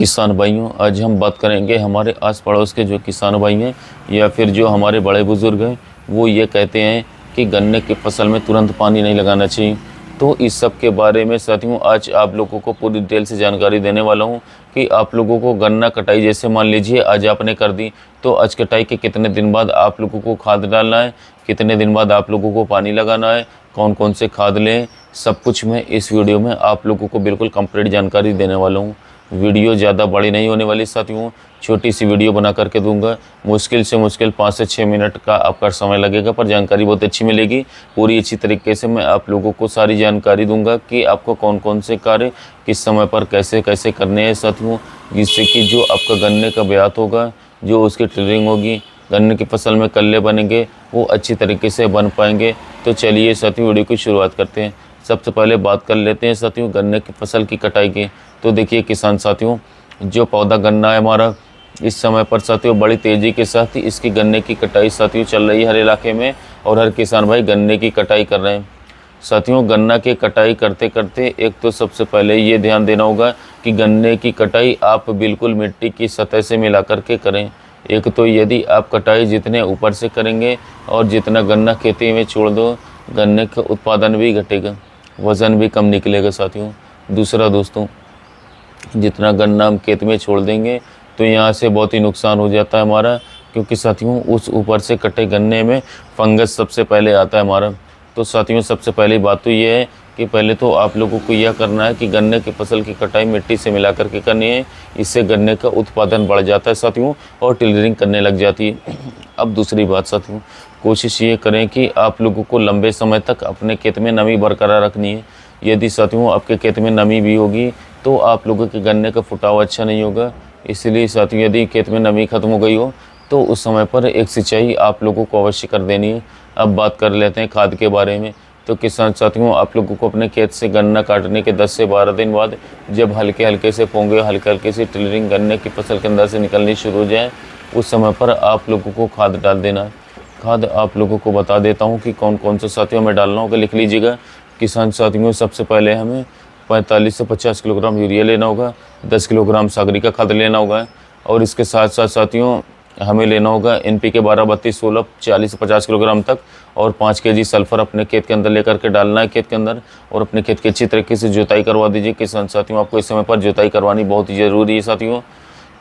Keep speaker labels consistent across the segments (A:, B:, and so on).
A: किसान भाइयों, आज हम बात करेंगे हमारे आस पड़ोस के जो किसान भाई हैं या फिर जो हमारे बड़े बुज़ुर्ग हैं, वो ये कहते हैं कि गन्ने की फसल में तुरंत पानी नहीं लगाना चाहिए। तो इस सब के बारे में साथियों आज आप लोगों को पूरी डिटेल से जानकारी देने वाला हूँ कि आप लोगों को गन्ना कटाई जैसे मान लीजिए आज आपने कर दी, तो आज कटाई के कितने दिन बाद आप लोगों को खाद डालना है, कितने दिन बाद आप लोगों को पानी लगाना है, कौन कौन से खाद लें, सब कुछ मैं इस वीडियो में आप लोगों को बिल्कुल कंप्लीट जानकारी देने वाला हूँ। वीडियो ज़्यादा बड़ी नहीं होने वाली साथियों, छोटी सी वीडियो बना करके दूंगा। मुश्किल से मुश्किल 5 से 6 मिनट का आपका समय लगेगा, पर जानकारी बहुत अच्छी मिलेगी। पूरी अच्छी तरीके से मैं आप लोगों को सारी जानकारी दूंगा कि आपको कौन कौन से कार्य किस समय पर कैसे कैसे करने हैं साथियों, जिससे कि जो आपका गन्ने का ब्यात होगा, जो उसकी टिलरिंग होगी, गन्ने की फसल में कल्ले बनेंगे, वो अच्छी तरीके से बन पाएंगे। तो चलिए साथियों वीडियो की शुरुआत करते हैं। सबसे पहले बात कर लेते हैं साथियों गन्ने की फसल की कटाई की। तो देखिए किसान साथियों, जो पौधा गन्ना है हमारा, इस समय पर साथियों बड़ी तेज़ी के साथ ही इसकी गन्ने की कटाई साथियों चल रही है हर इलाके में, और हर किसान भाई गन्ने की कटाई कर रहे हैं। साथियों गन्ना की कटाई करते करते एक तो सबसे पहले ये ध्यान देना होगा कि गन्ने की कटाई आप बिल्कुल मिट्टी की सतह से मिला करके करें। एक तो यदि आप कटाई जितने ऊपर से करेंगे और जितना गन्ना खेती में छोड़ दो, गन्ने का उत्पादन भी घटेगा, वज़न भी कम निकलेगा साथियों। दूसरा दोस्तों, जितना गन्ना हम खेत में छोड़ देंगे तो यहाँ से बहुत ही नुकसान हो जाता है हमारा, क्योंकि साथियों उस ऊपर से कटे गन्ने में फंगस सबसे पहले आता है हमारा। तो साथियों सबसे पहली बात तो ये है कि पहले तो आप लोगों को यह करना है कि गन्ने की फसल की कटाई मिट्टी से मिला करके करनी है। इससे गन्ने का उत्पादन बढ़ जाता है साथियों और टिलरिंग करने लग जाती है। अब दूसरी बात साथियों, कोशिश ये करें कि आप लोगों को लंबे समय तक अपने खेत में नमी बरकरार रखनी है। यदि साथियों आपके खेत में नमी भी होगी तो आप लोगों के गन्ने का फुटाव अच्छा नहीं होगा। इसलिए साथियों यदि खेत में नमी खत्म हो गई हो तो उस समय पर एक सिंचाई आप लोगों को अवश्य कर देनी है। अब बात कर लेते हैं खाद के बारे में। तो किसान साथियों आप लोगों को अपने खेत से गन्ना काटने के 10 से 12 दिन बाद जब हल्के हल्के से पोंगे, हल्के हल्के से टिलरिंग गन्ने की फसल के अंदर से निकलनी शुरू हो जाए, उस समय पर आप लोगों को खाद डाल देना है। खाद आप लोगों को बता देता हूँ कि कौन कौन से साथियों में डालना होगा, लिख लीजिएगा। किसान साथियों सबसे पहले हमें 45 से 50 किलोग्राम यूरिया लेना होगा, 10 किलोग्राम सागरिका खाद लेना होगा, और इसके साथ साथ साथियों हमें लेना होगा NPK 12, 32, 16, 40 से 50 किलोग्राम तक, और 5 kg सल्फर अपने खेत के अंदर लेकर के डालना है खेत के अंदर। और अपने खेत की अच्छी तरीके से जुताई करवा दीजिए किसान साथियों। आपको इस समय पर जुताई करवानी बहुत ही ज़रूरी है साथियों,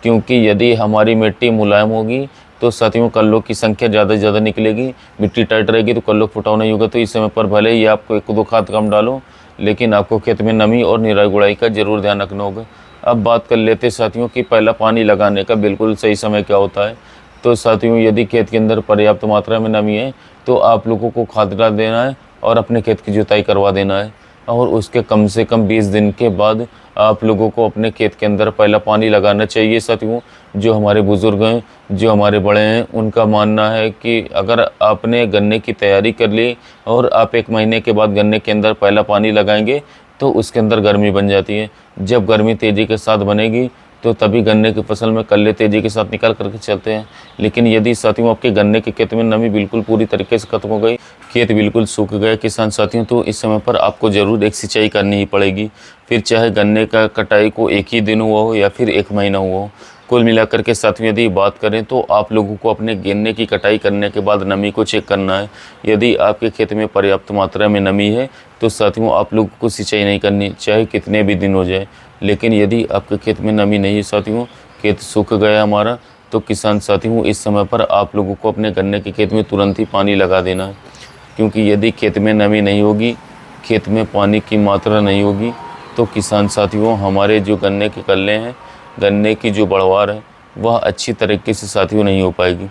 A: क्योंकि यदि हमारी मिट्टी मुलायम होगी तो साथियों कल्लों की संख्या ज़्यादा से ज़्यादा निकलेगी। मिट्टी टाइट रहेगी तो कल्लों फुटाव नहीं होगा। तो इस समय पर भले ही आपको 1-2 खाद कम डालो, लेकिन आपको खेत में नमी और निराई गुड़ाई का ज़रूर ध्यान रखना होगा। अब बात कर लेते हैं साथियों कि पहला पानी लगाने का बिल्कुल सही समय क्या होता है। तो साथियों यदि खेत के अंदर पर्याप्त मात्रा में नमी है तो आप लोगों को खाद डाल देना है और अपने खेत की जुताई करवा देना है, और उसके कम से कम 20 दिन के बाद आप लोगों को अपने खेत के अंदर पहला पानी लगाना चाहिए साथियों। जो हमारे बुज़ुर्ग हैं, जो हमारे बड़े हैं, उनका मानना है कि अगर आपने गन्ने की तैयारी कर ली और आप 1 महीने के बाद गन्ने के अंदर पहला पानी लगाएंगे तो उसके अंदर गर्मी बन जाती है। जब गर्मी तेज़ी के साथ बनेगी तो तभी गन्ने की फसल में कल्ले तेज़ी के साथ निकल करके चलते हैं। लेकिन यदि साथियों आपके गन्ने के खेत में नमी बिल्कुल पूरी तरीके से खत्म हो गई, खेत बिल्कुल सूख गए किसान साथियों, तो इस समय पर आपको ज़रूर एक सिंचाई करनी ही पड़ेगी। फिर चाहे गन्ने का कटाई को 1 ही दिन हुआ हो या फिर 1 महीना हुआ हो। कुल मिलाकर के साथियों यदि बात करें तो आप लोगों को अपने गन्ने की कटाई करने के बाद नमी को चेक करना है। यदि आपके खेत में पर्याप्त मात्रा में नमी है तो साथियों आप लोगों को सिंचाई नहीं करनी, चाहे कितने भी दिन हो जाए। लेकिन यदि आपके खेत में नमी नहीं है साथियों, खेत सूख गया हमारा, तो किसान साथियों इस समय पर आप लोगों को अपने गन्ने के खेत में तुरंत ही पानी लगा देना है। क्योंकि यदि खेत में नमी नहीं होगी, खेत में पानी की मात्रा नहीं होगी, तो किसान साथियों हमारे जो गन्ने के कल्ले हैं, गन्ने की जो बढ़वार है, वह अच्छी तरीके से साथियों नहीं हो पाएगी।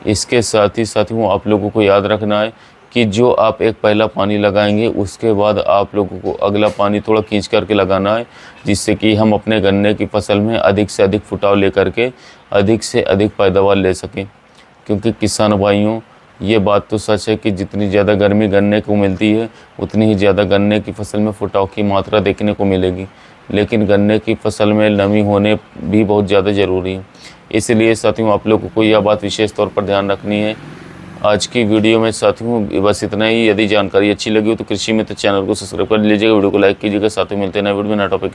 A: इसके साथ ही साथियों आप लोगों को याद रखना है कि जो आप एक पहला पानी लगाएंगे उसके बाद आप लोगों को अगला पानी थोड़ा खींच करके लगाना है, जिससे कि हम अपने गन्ने की फसल में अधिक से अधिक फुटाव लेकर के अधिक से अधिक पैदावार ले सकें। क्योंकि किसान भाइयों ये बात तो सच है कि जितनी ज़्यादा गर्मी गन्ने को मिलती है उतनी ही ज़्यादा गन्ने की फसल में फुटाव की मात्रा देखने को मिलेगी। लेकिन गन्ने की फसल में नमी होने भी बहुत ज़्यादा ज़रूरी है। इसलिए साथियों आप लोगों को यह बात विशेष तौर पर ध्यान रखनी है। आज की वीडियो में साथियों बस इतना ही। यदि जानकारी अच्छी लगी हो तो कृषि मित्र चैनल को सब्सक्राइब कर लीजिएगा, वीडियो को लाइक कीजिएगा। साथ ही मिलते हैं नए वीडियो में नए टॉपिक।